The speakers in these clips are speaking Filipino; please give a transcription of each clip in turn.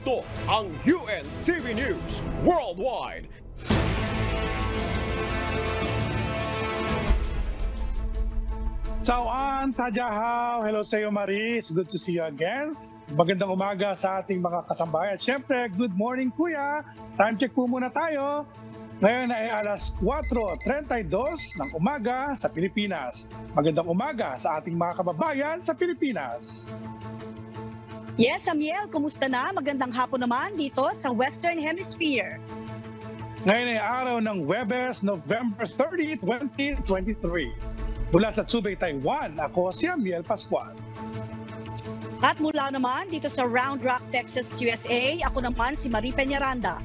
Ito ang UNTV News Worldwide. Tsawon, Tadyahaw! Hello sa iyo, Maris. Good to see you again. Magandang umaga sa ating mga kasambahay. At syempre, good morning, Kuya. Time check po muna tayo. Ngayon ay alas 4:32 ng umaga sa Pilipinas. Magandang umaga sa ating mga kababayan sa Pilipinas. Yes, Amiel, kumusta na? Magandang hapon naman dito sa Western Hemisphere. Ngayon ay araw ng Huwebes, November 30, 2023. Mula sa Tsubay, Taiwan, ako si Amiel Pascual. At mula naman dito sa Round Rock, Texas, USA, ako naman si Marie Peñaranda.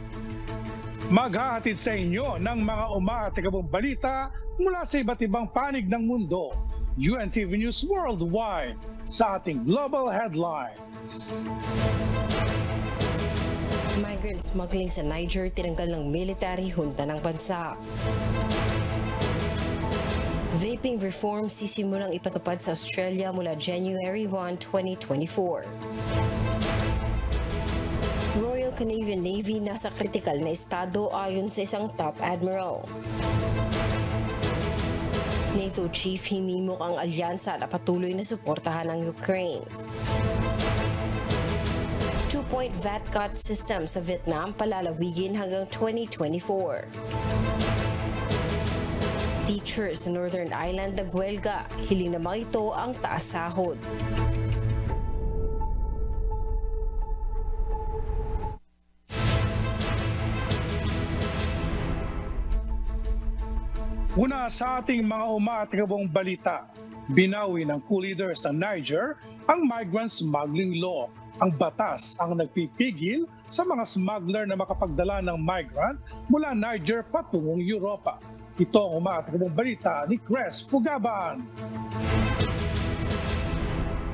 Maghahatid sa inyo ng mga umatikabong balita mula sa iba't ibang panig ng mundo. UNTV News Worldwide sa ating Global Headlines. Migrant smuggling sa Niger tinanggal ng military junta ng bansa. Vaping reform sisimulang ipatupad sa Australia mula January 1, 2024. Royal Canadian Navy nasa kritikal na estado ayon sa isang top admiral. NATO chief hinimok ang alyansa na patuloy na suportahan ang Ukraine. 2-point VAT cut system sa Vietnam palalawigin hanggang 2024. Teachers sa Northern Ireland nagwelga, hiling naman ito ang taas sahod. Una sa ating mga umatikabong balita, binawi ng coup leaders ng Niger ang migrant smuggling law. Ang batas ang nagpipigil sa mga smuggler na makapagdala ng migrant mula Niger patungong Europa. Ito ang umatikabong balita ni Chris Fugaban.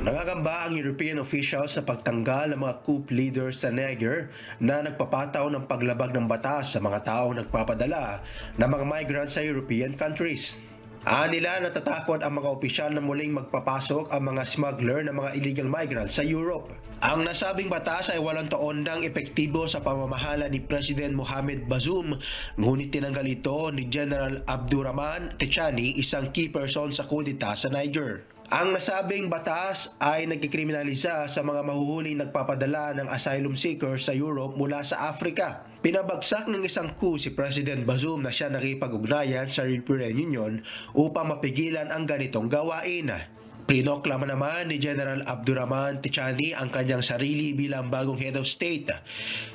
Nangangamba ang European officials sa pagtanggal ng mga coup leaders sa Niger na nagpapataw ng paglabag ng batas sa mga taong nagpapadala ng mga migrants sa European countries. Nila natatakot ang mga opisyal na muling magpapasok ang mga smuggler ng mga illegal migrants sa Europe. Ang nasabing batas ay walang taon nang epektibo sa pamamahala ni President Mohamed Bazoum, ngunit tinanggal ito ni General Abdurrahman Tichani, isang key person sa kudeta sa Niger. Ang nasabing batas ay nagkikriminalisa sa mga mahuhuling nagpapadala ng asylum seekers sa Europe mula sa Africa. Pinabagsak ng isang coup si President Bazoum na siya nakipag-ugnayan sa European Union upang mapigilan ang ganitong gawain. Prinoklama naman ni General Abdurrahman Tichani ang kanyang sarili bilang bagong head of state.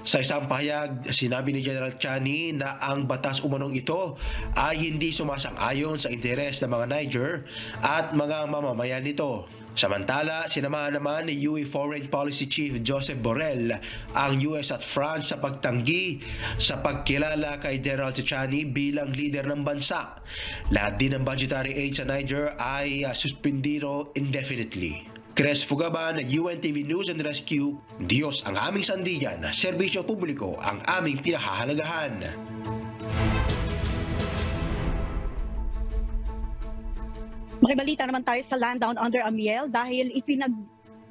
Sa isang pahayag, sinabi ni General Tichani na ang batas umanong ito ay hindi sumasang-ayon sa interes ng mga Niger at mga mamamayan nito. Samantala, sinamahan naman ni UE Foreign Policy Chief Joseph Borrell ang US at France sa pagtanggi sa pagkilala kay General Tichani bilang leader ng bansa. Lahat din ng budgetary aid sa Niger ay suspindido indefinitely. Chris Fugaban, UNTV News and Rescue. Diyos ang aming sandigan, serbisyo publiko ang aming pinahahalagahan. Makibalita naman tayo sa Land Down Under, Amiel, dahil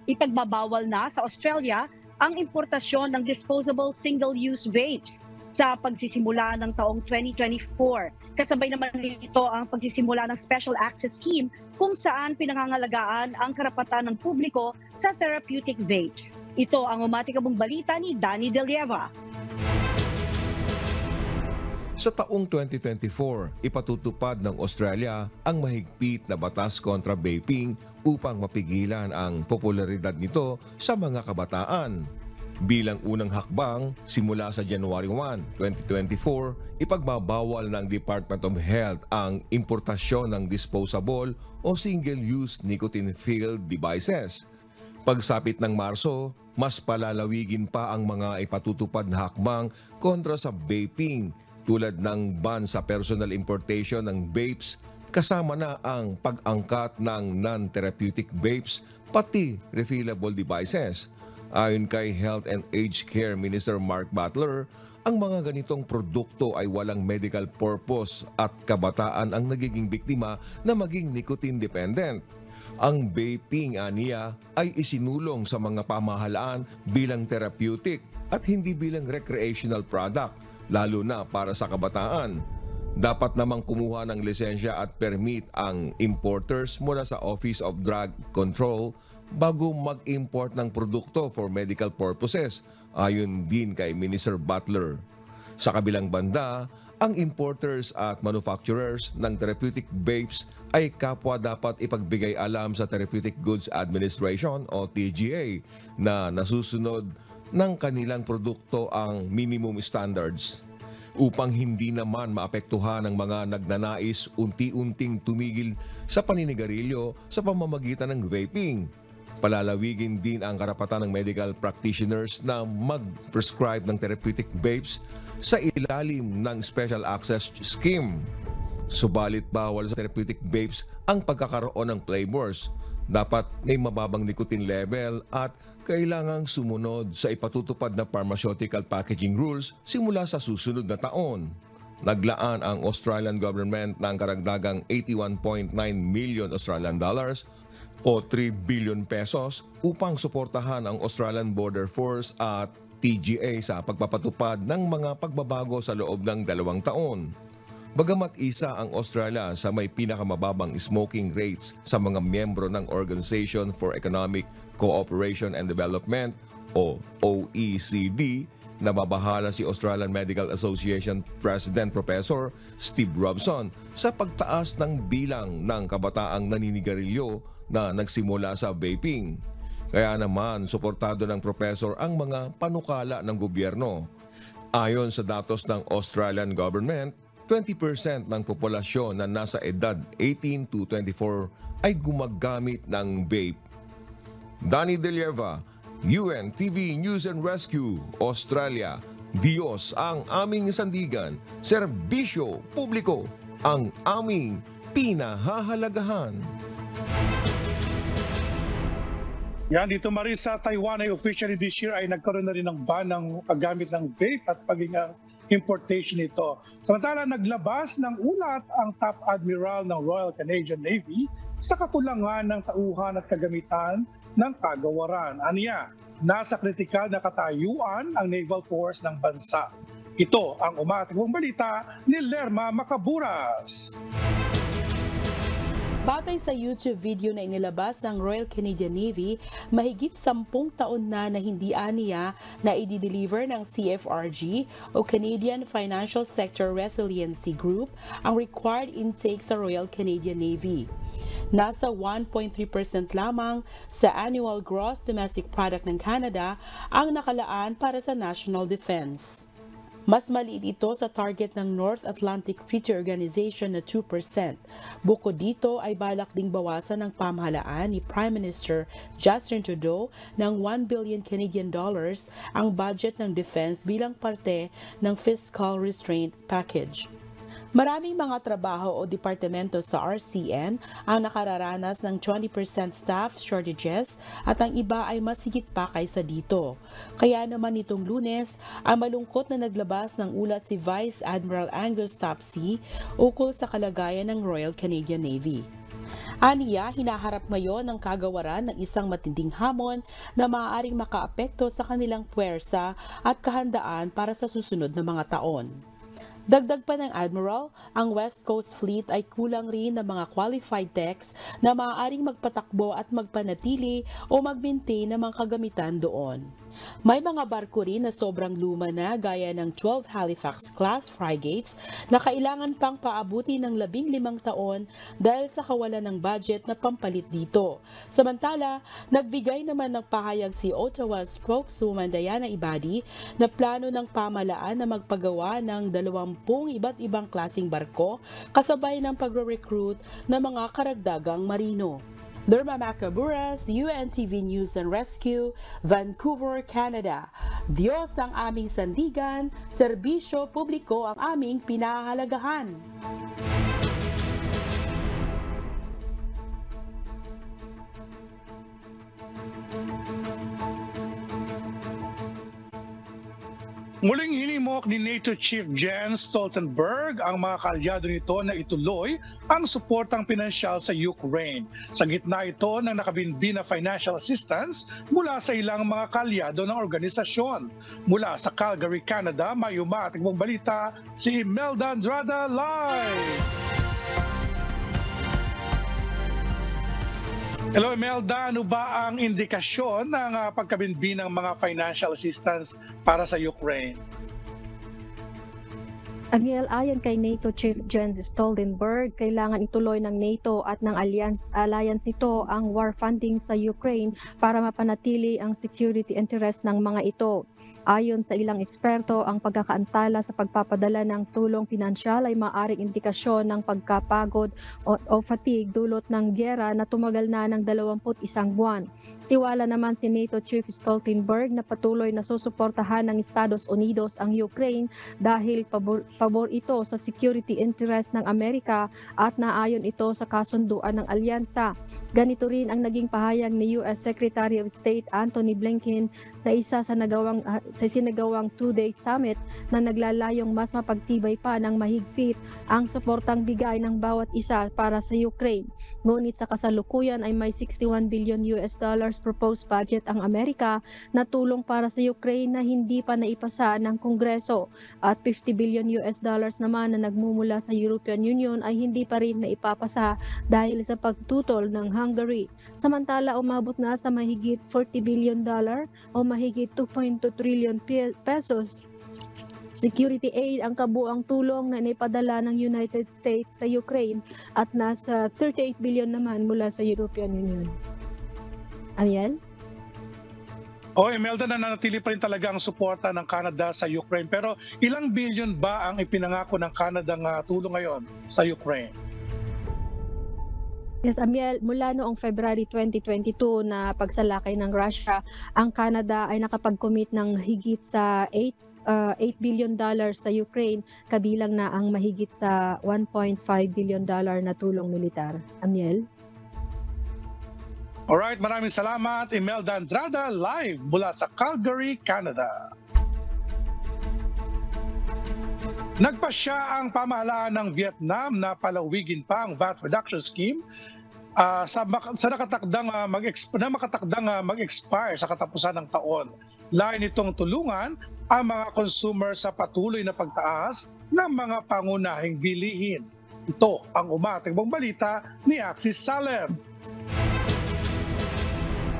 ipagbabawal na sa Australia ang importasyon ng disposable single-use vapes sa pagsisimula ng taong 2024. Kasabay naman nito ang pagsisimula ng Special Access Scheme kung saan pinangangalagaan ang karapatan ng publiko sa therapeutic vapes. Ito ang umatikabong balita ni Danny De Lieva. Sa taong 2024, ipatutupad ng Australia ang mahigpit na batas kontra vaping upang mapigilan ang popularidad nito sa mga kabataan. Bilang unang hakbang, simula sa January 1, 2024, ipagbabawal ng Department of Health ang importasyon ng disposable o single-use nicotine-filled devices. Pagsapit ng Marso, mas palalawigin pa ang mga ipatutupad na hakbang kontra sa vaping, tulad ng ban sa personal importation ng vapes, kasama na ang pag-angkat ng non-therapeutic vapes, pati refillable devices. Ayon kay Health and Aged Care Minister Mark Butler, ang mga ganitong produkto ay walang medical purpose at kabataan ang nagiging biktima na maging nicotine dependent. Ang vaping aniya ay isinulong sa mga pamahalaan bilang therapeutic at hindi bilang recreational product, lalo na para sa kabataan. Dapat namang kumuha ng lisensya at permit ang importers mula sa Office of Drug Control bago mag-import ng produkto for medical purposes, ayon din kay Minister Butler. Sa kabilang banda, ang importers at manufacturers ng therapeutic vapes ay kapwa dapat ipagbigay alam sa Therapeutic Goods Administration o TGA na nasusunod ng kanilang produkto ang minimum standards upang hindi naman maapektuhan ng mga nagnanais unti-unting tumigil sa paninigarilyo sa pamamagitan ng vaping. Palalawigin din ang karapatan ng medical practitioners na mag-prescribe ng therapeutic vapes sa ilalim ng Special Access Scheme. Subalit bawal sa therapeutic vapes ang pagkakaroon ng flavors. Dapat may mababang nicotine level at kailangang sumunod sa ipatutupad na pharmaceutical packaging rules simula sa susunod na taon. Naglaan ang Australian government ng karagdagang 81.9 million Australian dollars o 3 billion pesos upang suportahan ang Australian Border Force at TGA sa pagpapatupad ng mga pagbabago sa loob ng 2 taon. Bagamat isa ang Australia sa may pinakamababang smoking rates sa mga miyembro ng Organization for Economic Cooperation and Development o OECD, nababahala si Australian Medical Association President Professor Steve Robson sa pagtaas ng bilang ng kabataang naninigarilyo na nagsimula sa vaping. Kaya naman, suportado ng professor ang mga panukala ng gobyerno. Ayon sa datos ng Australian government, 20% ng populasyon na nasa edad 18 to 24 ay gumagamit ng vape. Danny De Lieva, UNTV News and Rescue, Australia. Diyos ang aming sandigan, serbisyo publiko ang aming pinahahalagahan. Yan, dito Maris, sa Taiwan ay officially this year ay nagkaroon na rin ng ban ng paggamit ng vape at pagiging importation nito. Samantala, naglabas ng ulat ang Top Admiral ng Royal Canadian Navy sa kakulangan ng tauhan at kagamitan ng kagawaran. Aniya, nasa kritikal na katayuan ang naval force ng bansa. Ito ang umatikbong balita ni Lerma Macaburas. Batay sa YouTube video na inilabas ng Royal Canadian Navy, mahigit 10 taon na hindi aniya na i-deliver ng CFRG o Canadian Financial Sector Resiliency Group ang required intake sa Royal Canadian Navy. Nasa 1.3% lamang sa annual gross domestic product ng Canada ang nakalaan para sa national defense. Mas maliit ito sa target ng North Atlantic Treaty Organization na 2%. Bukod dito ay balak ding bawasan ng pamahalaan ni Prime Minister Justin Trudeau ng 1 billion Canadian dollars ang budget ng defense bilang parte ng fiscal restraint package. Maraming mga trabaho o departamento sa RCN ang nakararanas ng 20% staff shortages at ang iba ay mas higit pa kaysa dito. Kaya naman nitong Lunes, ang malungkot na naglabas ng ulat si Vice Admiral Angus Topsy ukol sa kalagayan ng Royal Canadian Navy. Aniya, hinaharap ngayon ng kagawaran ng isang matinding hamon na maaaring makaapekto sa kanilang puwersa at kahandaan para sa susunod na mga taon. Dagdag pa ng Admiral, ang West Coast Fleet ay kulang rin ng mga qualified techs na maaaring magpatakbo at magpanatili o mag-maintain ng mga kagamitan doon. May mga barko rin na sobrang luma na gaya ng 12 Halifax-class frigates na kailangan pang paabuti ng 15 taon dahil sa kawalan ng budget na pampalit dito. Samantala, nagbigay naman ng pahayag si Ottawa spokeswoman Diana Ibadi na plano ng pamalaan na magpagawa ng 20 iba't ibang klaseng barko kasabay ng pagre-recruit ng mga karagdagang marino. Lerma Macaburas, UNTV News and Rescue, Vancouver, Canada. Diyos ang aming sandigan, serbisyo publiko ang aming pinahahalagahan. Muling hinimok ni NATO Chief Jens Stoltenberg ang mga kaalyado nito na ituloy ang suportang pinansyal sa Ukraine. Sa gitna ito ng nakabinbin na financial assistance mula sa ilang mga kaalyado ng organisasyon. Mula sa Calgary, Canada, may umatikbong balita si Imelda Andrada live! Hello Imelda, ano ba ang indikasyon ng pagkabinbin ng mga financial assistance para sa Ukraine? Amiel, ayon kay NATO Chief Jens Stoltenberg, kailangan ituloy ng NATO at ng alliance ito ang war funding sa Ukraine para mapanatili ang security interest ng mga ito. Ayon sa ilang eksperto, ang pagkakaantala sa pagpapadala ng tulong pinansyal ay maaaring indikasyon ng pagkapagod o fatigue dulot ng gyera na tumagal na ng 21 buwan. Tiwala naman si NATO Chief Stoltenberg na patuloy na susuportahan ng Estados Unidos ang Ukraine dahil pabor ito sa security interest ng Amerika at naayon ito sa kasunduan ng alyansa. Ganito rin ang naging pahayag ni US Secretary of State Antony Blinken na isa sa sinagawang two-day summit na naglalayong mas mapagtibay pa ng mahigpit ang suportang bigay ng bawat isa para sa Ukraine. Ngunit sa kasalukuyan ay may $61 billion proposed budget ang Amerika na tulong para sa Ukraine na hindi pa naipasa ng Kongreso at $50 billion naman na nagmumula sa European Union ay hindi pa rin naipapasa dahil sa pagtutol ng Hungary. Samantala, umabot na sa mahigit $40 billion o mahigit 2.2 trillion pesos security aid ang kabuang tulong na naipadala ng United States sa Ukraine at nasa 38 billion naman mula sa European Union. Amiel? Imelda, nananatili pa rin talaga ang suporta ng Canada sa Ukraine. Pero ilang billion ba ang ipinangako ng Canada ng tulong ngayon sa Ukraine? Yes, Amiel, mula noong February 2022 na pagsalakay ng Russia, ang Canada ay nakapag-commit ng higit sa $8 billion sa Ukraine, kabilang na ang mahigit sa $1.5 billion na tulong militar. Amiel? Alright, maraming salamat, Imelda Andrada, live mula sa Calgary, Canada. Nagpasya ang pamahalaan ng Vietnam na palawigin pa ang VAT reduction scheme sa nakatakdang mag-expire sa katapusan ng taon. Lain nitong tulungan ang mga consumer sa patuloy na pagtaas ng mga pangunahing bilihin. Ito ang umatikbong balita ni Axis Salem.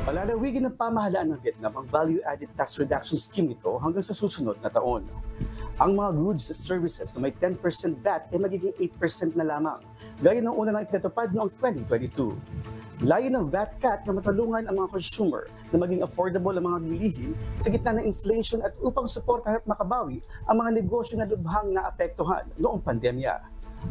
Palalawigin ng pamahalaan ng Vietnam ang Value-Added Tax Reduction Scheme nito hanggang sa susunod na taon. Ang mga goods at services na may 10% VAT ay magiging 8% na lamang, gaya ng una na ipinatupad noong 2022. Layo ng VAT cut na matulungan ang mga consumer na maging affordable ang mga bilihin sa gitna ng inflation at upang suportahan at makabawi ang mga negosyo na lubhang naapektuhan noong pandemya.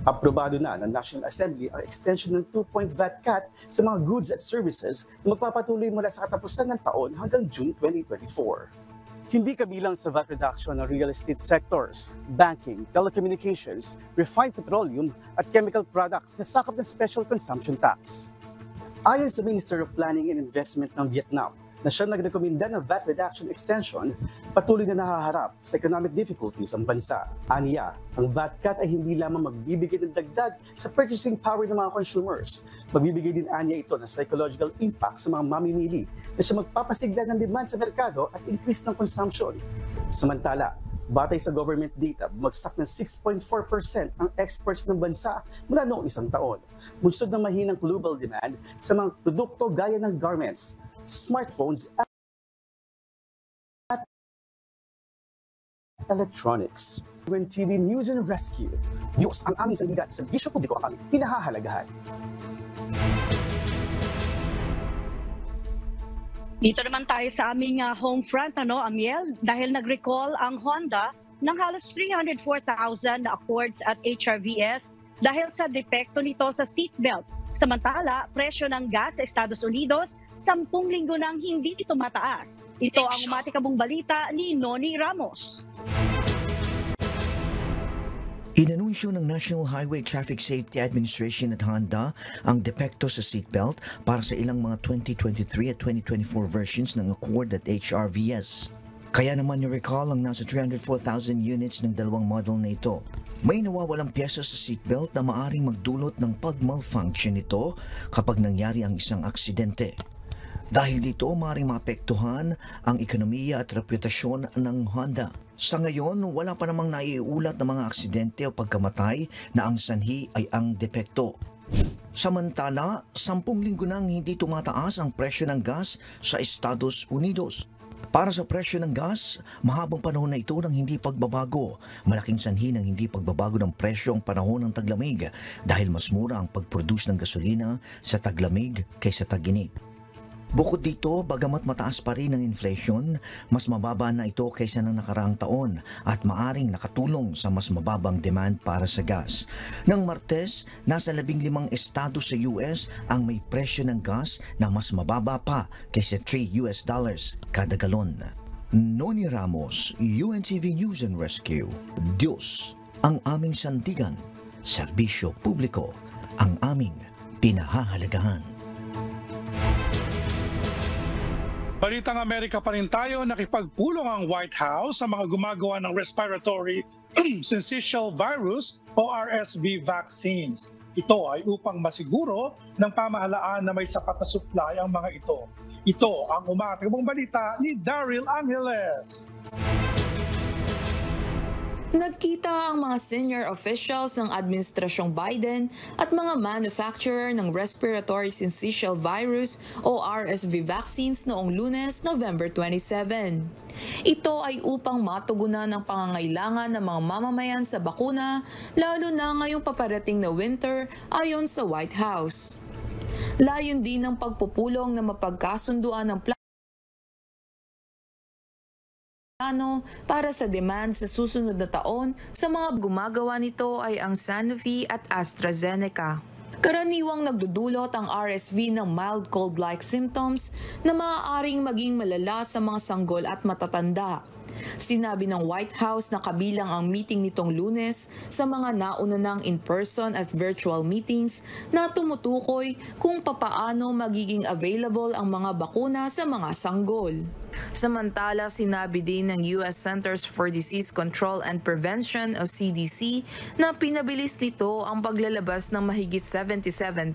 Aprobado na ng National Assembly ang extension ng 2-point VAT cut sa mga goods at services na magpapatuloy mula sa katapusan ng taon hanggang June 2024. Hindi kabilang sa VAT reduction ng real estate sectors, banking, telecommunications, refined petroleum at chemical products na sakop ng special consumption tax. Ayon sa Minister of Planning and Investment ng Vietnam, na siyang nagrekomenda ng VAT reduction extension, patuloy na nahaharap sa economic difficulties ang bansa. Aniya, ang VAT cut ay hindi lamang magbibigay ng dagdag sa purchasing power ng mga consumers. Magbibigay din aniya ito ng psychological impact sa mga mamimili na siya magpapasigla ng demand sa merkado at increase ng consumption. Samantala, batay sa government data, bumagsak ng 6.4% ang exports ng bansa mula noong isang taon. Bunsod ng mahinang global demand sa mga produkto gaya ng garments, smartphones at electronics. When TV News and Rescue, Diyos ang aming sandigan, sa bisyo publiko ang aming pinahahalagahan. Dito naman tayo sa aming home front, Amiel, dahil nag-recall ang Honda ng halos 304,000 na Accords at HRVs dahil sa depekto nito sa seatbelt. Samantala, presyo ng gas sa Estados Unidos, 10 linggo nang hindi tumataas. Ito ang umatikabong balita ni Noni Ramos. Inanunsyo ng National Highway Traffic Safety Administration at Honda ang depekto sa seatbelt para sa ilang mga 2023 at 2024 versions ng Accord at HRVs. Kaya naman ni-recall ang nasa 304,000 units ng dalawang model na ito. May nawawalang pyesa sa seatbelt na maaring magdulot ng pag-malfunction nito kapag nangyari ang isang aksidente. Dahil dito, maaring maapektuhan ang ekonomiya at reputasyon ng Honda. Sa ngayon, wala pa namang naiulat ng mga aksidente o pagkamatay na ang sanhi ay ang depekto. Samantala, 10 linggo nang hindi tumataas ang presyo ng gas sa Estados Unidos. Para sa presyo ng gas, mahabang panahon na ito ng hindi pagbabago. Malaking sanhi ng hindi pagbabago ng presyo ang panahon ng taglamig dahil mas mura ang pag-produce ng gasolina sa taglamig kaysa tag-init. Bukod dito, bagamat mataas pa rin ang inflation, mas mababa na ito kaysa ng nakaraang taon at maaring nakatulong sa mas mababang demand para sa gas. Nang Martes, nasa 15 estado sa US ang may presyo ng gas na mas mababa pa kaysa $3 kada galon. Noni Ramos, UNTV News and Rescue. Diyos ang aming sandigan, serbisyo publiko ang aming pinahahalagahan. Balitang Amerika pa rin tayo, nakipagpulong ang White House sa mga gumagawa ng respiratory syncytial virus o RSV vaccines. Ito ay upang masiguro ng pamahalaan na may sapat na supply ang mga ito. Ito ang umatabang balita ni Daryl Angeles. Nagkita ang mga senior officials ng Administrasyong Biden at mga manufacturer ng respiratory syncytial virus o RSV vaccines noong Lunes, November 27. Ito ay upang matugunan ang pangangailangan ng mga mamamayan sa bakuna, lalo na ngayong paparating na winter ayon sa White House. Layon din ng pagpupulong na mapagkasunduan ng para sa demand sa susunod na taon sa mga gumagawa nito ay ang Sanofi at AstraZeneca. Karaniwang nagdudulot ang RSV ng mild cold-like symptoms na maaaring maging malala sa mga sanggol at matatanda. Sinabi ng White House na kabilang ang meeting nitong Lunes sa mga nauna ng in-person at virtual meetings na tumutukoy kung papaano magiging available ang mga bakuna sa mga sanggol. Samantala, sinabi din ng US Centers for Disease Control and Prevention o CDC na pinabilis nito ang paglalabas ng mahigit 77,000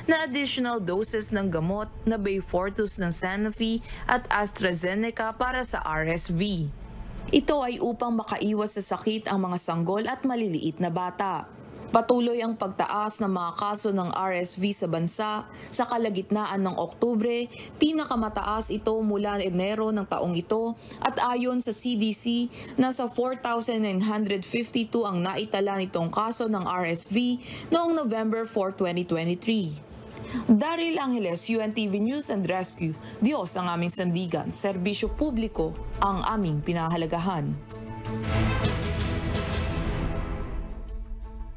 na additional doses ng gamot na Beyfortus ng Sanofi at AstraZeneca para sa RSV. Ito ay upang makaiwas sa sakit ang mga sanggol at maliliit na bata. Patuloy ang pagtaas ng mga kaso ng RSV sa bansa sa kalagitnaan ng Oktubre, pinakamataas ito mula Enero ng taong ito at ayon sa CDC, nasa 4,952 ang naitala nitong kaso ng RSV noong November 4, 2023. Daryl Angeles, UNTV News and Rescue. Diyos ang aming sandigan, serbisyo publiko ang aming pinahalagahan.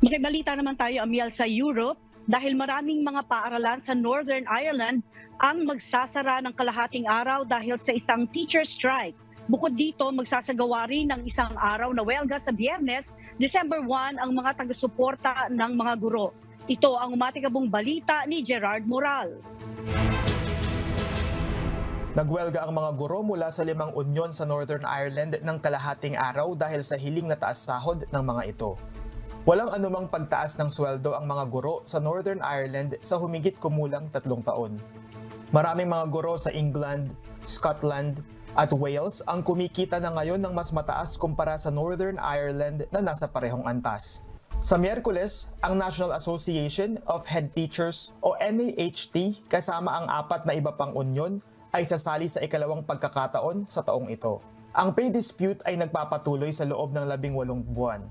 Makibalita naman tayo, Amiel, sa Europe dahil maraming mga paaralan sa Northern Ireland ang magsasara ng kalahating araw dahil sa isang teacher strike. Bukod dito, magsasagawa rin ng isang araw na welga sa Biyernes, December 1 ang mga taga-suporta ng mga guro. Ito ang umatikabong balita ni Gerard Moral. Nagwelga ang mga guro mula sa 5 unyon sa Northern Ireland ng kalahating araw dahil sa hiling na taas sahod ng mga ito. Walang anumang pagtaas ng sweldo ang mga guro sa Northern Ireland sa humigit kumulang 3 taon. Maraming mga guro sa England, Scotland at Wales ang kumikita na ngayon ng mas mataas kumpara sa Northern Ireland na nasa parehong antas. Sa Miyerkules, ang National Association of Head Teachers o NAHT kasama ang 4 na iba pang unyon ay sasali sa ikalawang pagkakataon sa taong ito. Ang pay dispute ay nagpapatuloy sa loob ng 18 buwan.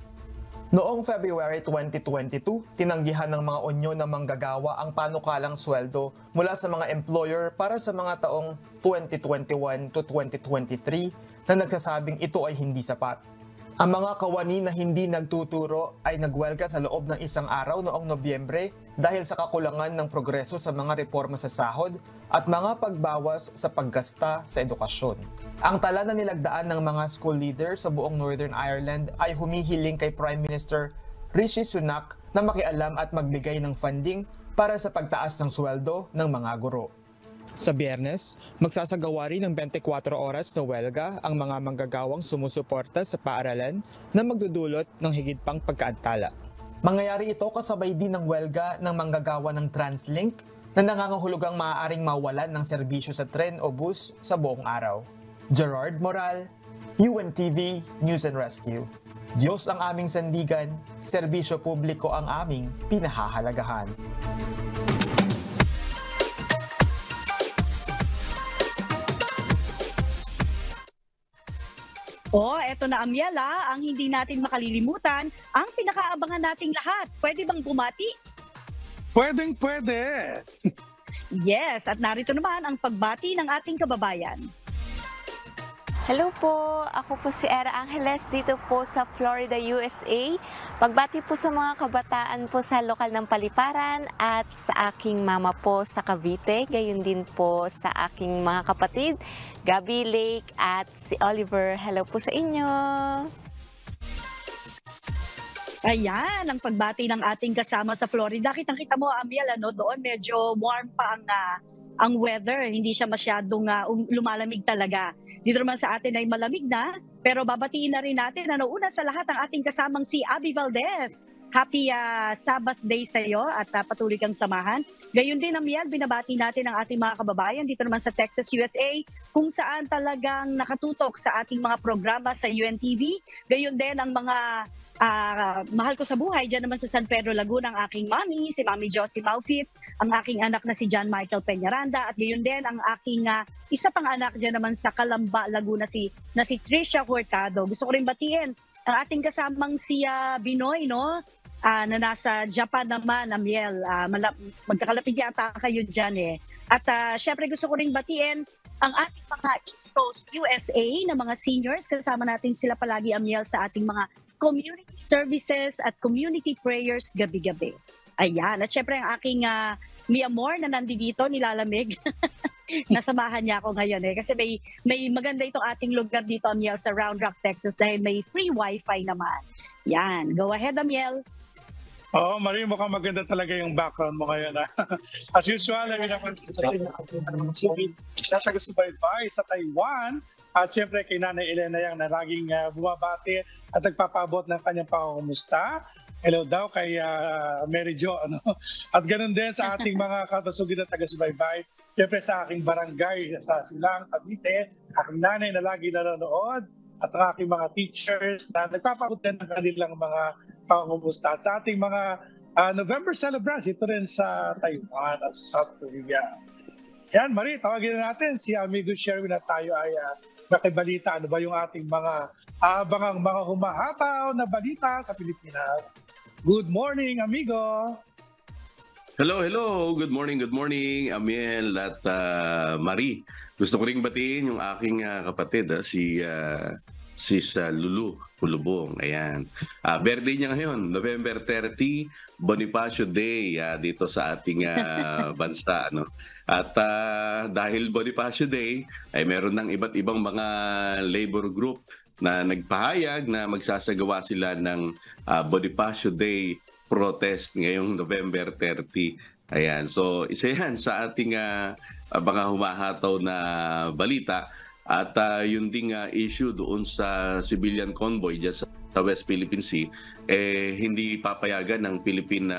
Noong February 2022, tinanggihan ng mga unyon na manggagawa ang panukalang sweldo mula sa mga employer para sa mga taong 2021 to 2023 na nagsasabing ito ay hindi sapat. Ang mga kawani na hindi nagtuturo ay nagwelga sa loob ng 1 araw noong Nobyembre dahil sa kakulangan ng progreso sa mga reforma sa sahod at mga pagbawas sa paggasta sa edukasyon. Ang tala na nilagdaan ng mga school leader sa buong Northern Ireland ay humihiling kay Prime Minister Rishi Sunak na makialam at magbigay ng funding para sa pagtaas ng sweldo ng mga guro. Sa Biyernes, magsasagawa rin ng 24 oras na welga ang mga manggagawang sumusuporta sa paaralan na magdudulot ng higit pang pagkaantala. Mangyayari ito kasabay din ng welga ng manggagawa ng TransLink na nangangahulugang maaaring mawalan ng serbisyo sa tren o bus sa buong araw. Gerard Moral, UNTV News and Rescue. Diyos ang aming sandigan, serbisyo publiko ang aming pinahahalagahan. Eto na Amiela, ang hindi natin makalilimutan, ang pinakaabangan nating lahat. Pwede bang bumati? Pwede. Yes, at narito naman ang pagbati ng ating kababayan. Hello po, ako po si Era Angeles dito po sa Florida, USA. Pagbati po sa mga kabataan po sa lokal ng Paliparan at sa aking mama po sa Cavite. Gayon din po sa aking mga kapatid, Gabi, Lake at si Oliver. Hello po sa inyo. Ayan, ang pagbati ng ating kasama sa Florida. Kitang-kita mo, Amiel, doon medyo warm pa ang weather. Hindi siya masyadong lumalamig talaga. Dito naman sa atin ay malamig na, pero babatiin na rin natin, una sa lahat, ang ating kasamang si Abby Valdez. Happy Sabbath Day sa iyo at patuloy kang samahan. Gayon din, Amiel, binabati natin ang ating mga kababayan dito naman sa Texas, USA, kung saan talagang nakatutok sa ating mga programa sa UNTV. Gayon din ang mga mahal ko sa buhay dyan naman sa San Pedro, Laguna, ang aking mami, si Mami Josie Maufit, ang aking anak na si John Michael Peñaranda, at gayon din ang aking isa pang anak dyan naman sa Calamba, Laguna, na si Tricia Hurtado. Gusto ko rin batiin ang ating kasamang si Binoy, na nasa Japan naman, Amiel. Magkakalapit yata kayo dyan At syempre gusto ko rin batiin ang ating mga East Coast USA na mga seniors. Kasama natin sila palagi, Amiel, sa ating mga community services at community prayers gabi-gabi. Ayan. At syempre ang aking mi amor na nandito, nilalamig. Nasamahan niya ako ngayon kasi may maganda itong ating lugar dito, Amiel, sa Round Rock, Texas, dahil may free wifi naman. Yan. Go ahead, Amiel. Marie, mukhang maganda talaga yung background mo ngayon. As usual, nasa Gasubaybay sa Taiwan. At syempre kay Nanay Elena Yang na laging bumabati at nagpapabot ng kanyang pangungumusta. Hello daw kay Mary Jo. At ganun din sa ating mga katasugid na taga-subaybay. Syempre sa aking barangay sa Silang, Cavite, aking nanay na lagi nanonood, at ang aking mga teachers na nagpapabot din ng kanilang mga pangungumusta. Sa ating mga November celebrants, ito rin sa Taiwan at sa South Korea. Yan, Marie, tawagin na natin si Amigo Sherwin na tayo ay nakibalita. Ano ba yung ating mga abangang mga humahataw na balita sa Pilipinas? Good morning, amigo! Hello. Good morning, Amiel at Marie. Gusto ko ring batiin yung aking kapatid, si Lulu Pulubong. Ayan. Birthday niya ngayon, November 30, Bonifacio Day dito sa ating bansa. At dahil Bonifacio Day, ay meron ng iba't ibang mga labor group na nagpahayag na magsasagawa sila ng Bonifacio Day protest ngayong November 30. Ayan. So isa yan sa ating mga humahataw na balita. At yun ding issue doon sa civilian convoy dyan sa West Philippine Sea, hindi papayagan ng Philippine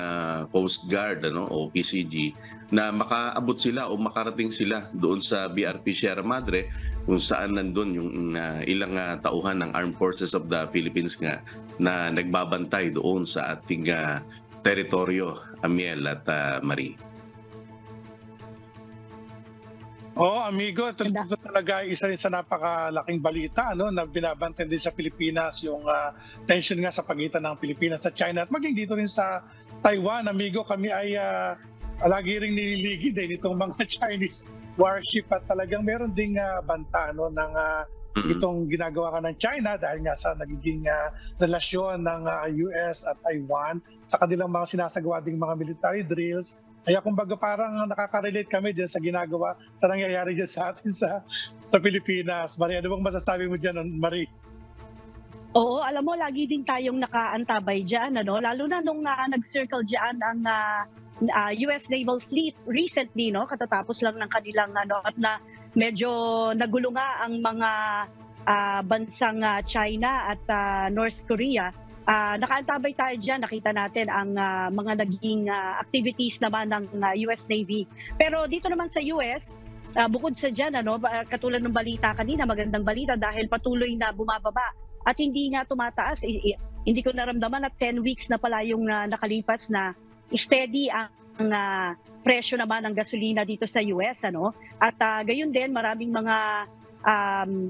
Coast Guard o PCG na makaabot sila o makarating sila doon sa BRP Sierra Madre kung saan nandun yung ilang tauhan ng Armed Forces of the Philippines nga na nagbabantay doon sa ating teritoryo, Amiel at Marie. Amigo, ito talaga isa rin sa napakalaking balita na binabantayan din sa Pilipinas yung tension nga sa pagitan ng Pilipinas at China at maging dito rin sa Taiwan. Amigo, kami ay lagi rin nililigid nitong mga Chinese warship at talagang meron ding banta ng itong ginagawa ka ng China dahil nga sa nagiging relasyon ng US at Taiwan sa kanilang mga sinasagawa ding mga military drills. Kaya kumbaga parang nakaka-relate kami dyan sa ginagawa sa nangyayari dyan sa atin sa Pilipinas. Marie, ano bang masasabi mo dyan, Marie? Oo, alam mo, lagi din tayong nakaantabay dyan, lalo na nung nag-circle dyan ang US Naval Fleet recently, no, katatapos lang ng kanilang at na medyo nagulo nga ang mga bansang China at North Korea. Nakaantabay tayo dyan, nakita natin ang mga naging activities naman ng US Navy. Pero dito naman sa US, bukod sa dyan, katulad ng balita kanina, magandang balita dahil patuloy na bumababa at hindi nga tumataas. Hindi ko naramdaman at 10 weeks na pala yung nakalipas na steady ang presyo naman ng gasolina dito sa US. At gayon din, maraming mga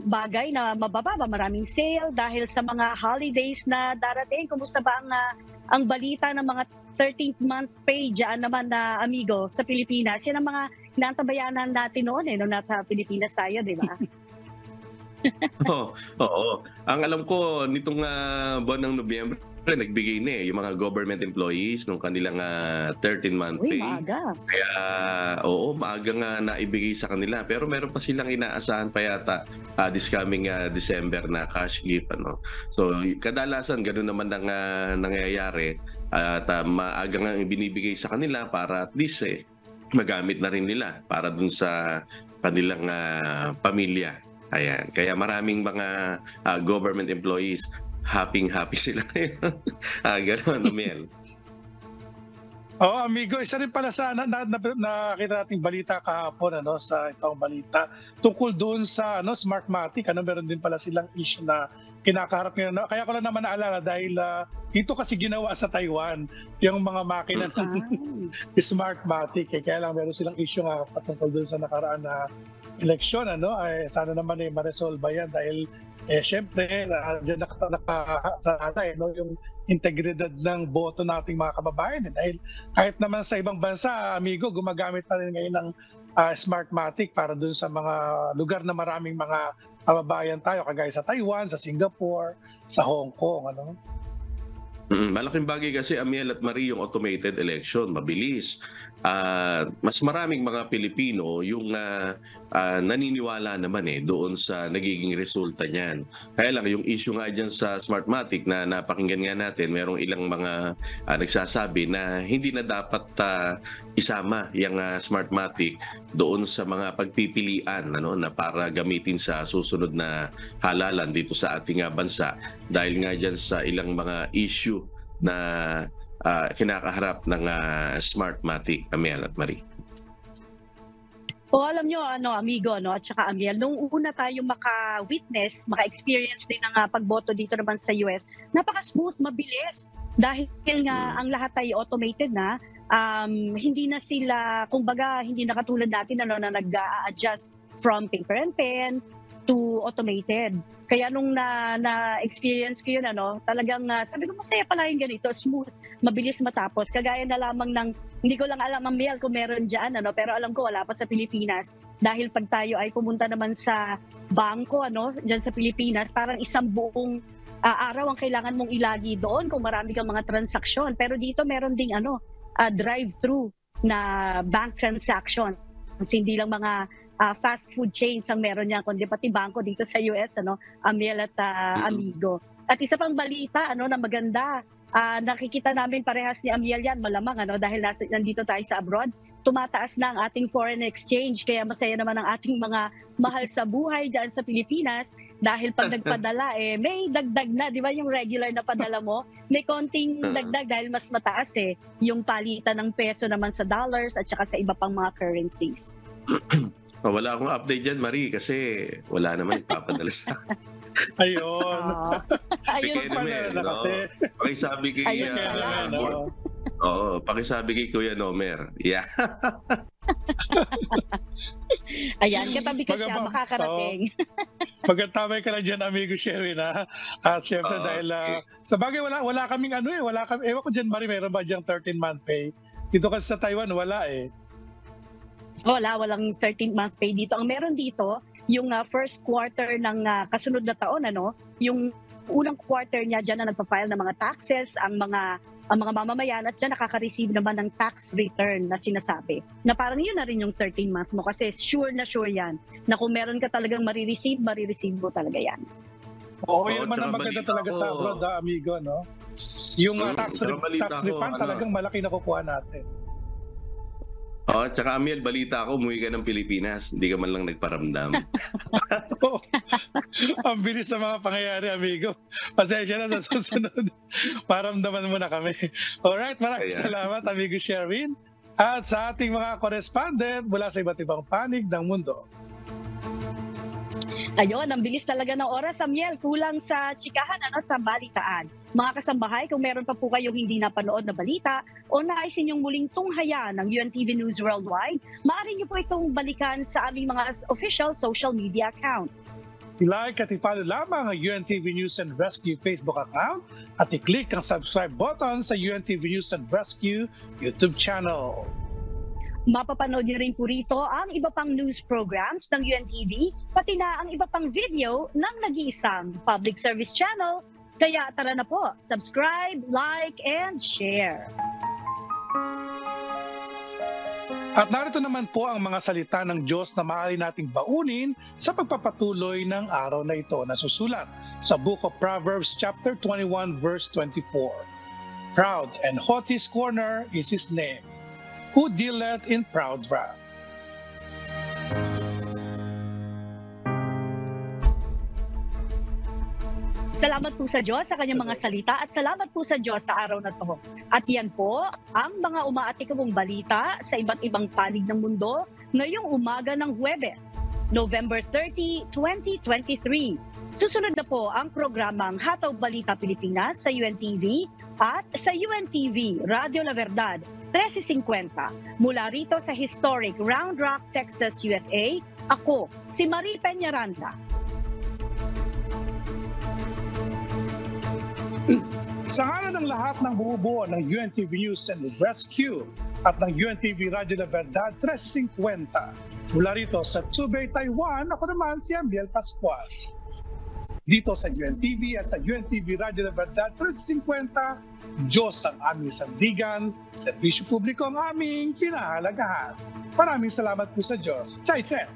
bagay na mabababa, maraming sale dahil sa mga holidays na darating. Kumusta ba ang balita ng mga 13th month pay dyan naman na amigo sa Pilipinas? Yan ang mga inaantabayanan natin noon nung nasa Pilipinas tayo, di ba? Oo. Ang alam ko, nitong buwan ng Nobyembre, nagbigay na yung mga government employees nung kanilang 13-month pay. Maaga. Kaya, maaga nga naibigay sa kanila. Pero meron pa silang inaasahan pa yata this coming December na cash gift. So, kadalasan ganun naman ang nangyayari. At maaga nga binibigay sa kanila para at least magamit na rin nila para dun sa kanilang pamilya. Ayan. Kaya maraming mga government employees happy sila. Gano'n, Mel. Amigo, isa rin pala sa nakita nating balita kahapon sa itong balita tungkol doon sa Smartmatic. Meron din pala silang issue na kinakaharap ngayon. Kaya ko lang naman naalala dahil ito kasi ginawa sa Taiwan yung mga makina ng Smartmatic. Kaya lang meron silang issue nga patungkol doon sa nakaraan na eleksyon. Sana naman ma-resolve yan dahil syempre, dyan yung integridad ng boto nating mga kababayan. Dahil kahit naman sa ibang bansa, amigo, gumagamit na rin ngayon ng Smartmatic para dun sa mga lugar na maraming mga kababayan tayo, kagaya sa Taiwan, sa Singapore, sa Hong Kong. Malaking bagay kasi, Amiel at Marie, yung automated election. Mabilis. Mas maraming mga Pilipino yung naniniwala naman doon sa nagiging resulta niyan. Kaya lang, yung issue nga dyan sa Smartmatic na napakinggan nga natin, merong ilang mga nagsasabi na hindi na dapat isama yung Smartmatic doon sa mga pagpipilian na para gamitin sa susunod na halalan dito sa ating bansa. Dahil nga dyan sa ilang mga issue na kinakaharap ng Smartmatic, Amiel at Marie. Alam nyo, amigo, at saka Amiel, nung una tayong maka-witness, maka-experience din ng pagboto dito naman sa US, napaka-smooth, mabilis. Dahil nga ang lahat ay automated na, hindi na sila, kumbaga, hindi na katulad natin na nag-a-adjust from paper and pen to automated. Kaya nung na-experience ko yun, talagang sabi ko, masaya pala yung ganito, smooth, mabilis matapos. Kagaya na lamang ng, hindi ko lang alam ang mail kung meron dyan, pero alam ko wala pa sa Pilipinas. Dahil pag tayo ay pumunta naman sa bangko, dyan sa Pilipinas, parang isang buong araw ang kailangan mong ilagi doon kung marami kang mga transaksyon. Pero dito meron ding drive-thru na bank transaction. Hindi lang mga fast food chains ang meron niya, kundi pati bangko dito sa US, Amiel at amigo. At isa pang balita na maganda, nakikita namin parehas ni Amiel yan, malamang dahil nandito tayo sa abroad, tumataas na ang ating foreign exchange, kaya masaya naman ang ating mga mahal sa buhay dyan sa Pilipinas dahil pag nagpadala may dagdag na, di ba yung regular na padala mo, may konting dagdag dahil mas mataas yung palitan ng peso naman sa dollars at saka sa iba pang mga currencies. Wala akong update dyan, Marie, kasi wala naman ipapadala sa Ayun. Ayun pala kasi. Pakisabi kay pakisabi kay Kuya Nomer. Yeah. Ayan, katabi ko siya, makakarating. Magkatamay ka lang dyan, amigo Sherwin, At syempre dahil sa bagay wala kaming wala kami, ewan ko dyan, Marie, meron ba dyan 13-month pay? Dito kasi sa Taiwan, wala walang 13-month pay dito. Ang meron dito, yung first quarter ng kasunod na taon, yung unang quarter niya dyan na nagpa-file ng mga taxes, ang mga mamamayan at dyan nakaka-receive naman ng tax return na sinasabi. Na parang yun na rin yung 13 months mo kasi sure yan na kung meron ka talagang marireceive mo talaga yan. Yun man ang maganda talaga sa abroad, amigo, Yung tax refund talagang malaki na kukuha natin. Oh, tsaka Amiel, balita ko, umuwi ka ng Pilipinas. Hindi ka man lang nagparamdam. Ang bilis sa mga pangyayari, amigo. Pasensya na sa susunod. Paramdaman mo na kami. Alright, maraming salamat, amigo Sherwin. At sa ating mga correspondent mula sa iba't ibang panig ng mundo. Ayun, ang bilis talaga ng oras, Amiel. Kulang sa chikahan at sa balitaan. Mga kasambahay, kung meron pa po kayong hindi napanood na balita o nais ninyong muling tunghayan ng UNTV News Worldwide, maaari niyo po itong balikan sa aming mga official social media account. I-like at i-follow lamang ang UNTV News and Rescue Facebook account at i-click ang subscribe button sa UNTV News and Rescue YouTube channel. Mapapanood niyo rin po rito ang iba pang news programs ng UNTV, pati na ang iba pang video ng nag-iisang public service channel. Kaya tara na po, subscribe, like, and share. At narito naman po ang mga salita ng Diyos na maaari nating baunin sa pagpapatuloy ng araw na ito na susulat sa Book of Proverbs chapter 21 verse 24. Proud and haughty scorner is his name, who dealeth in proud wrath. Salamat po sa Diyos sa kanyang mga salita at salamat po sa Diyos sa araw na to. At yan po ang mga umaatikabong balita sa iba't ibang panig ng mundo ngayong umaga ng Huwebes, November 30, 2023. Susunod na po ang programang Hataw Balita Pilipinas sa UNTV at sa UNTV Radio La Verdad 1350. Mula rito sa historic Round Rock, Texas, USA, ako si Marie Peñaranda. Sa ngalan ng lahat ng bumubuo ng UNTV News and Rescue at ng UNTV Radio La Verdad 350, mula rito sa Zhubei, Taiwan, ako naman si Amiel Pascual. Dito sa UNTV at sa UNTV Radio La Verdad 350, Diyos ang aming sandigan, serbisyo publiko ang aming kinahalagahan. Maraming salamat po sa Diyos. Chay Chay!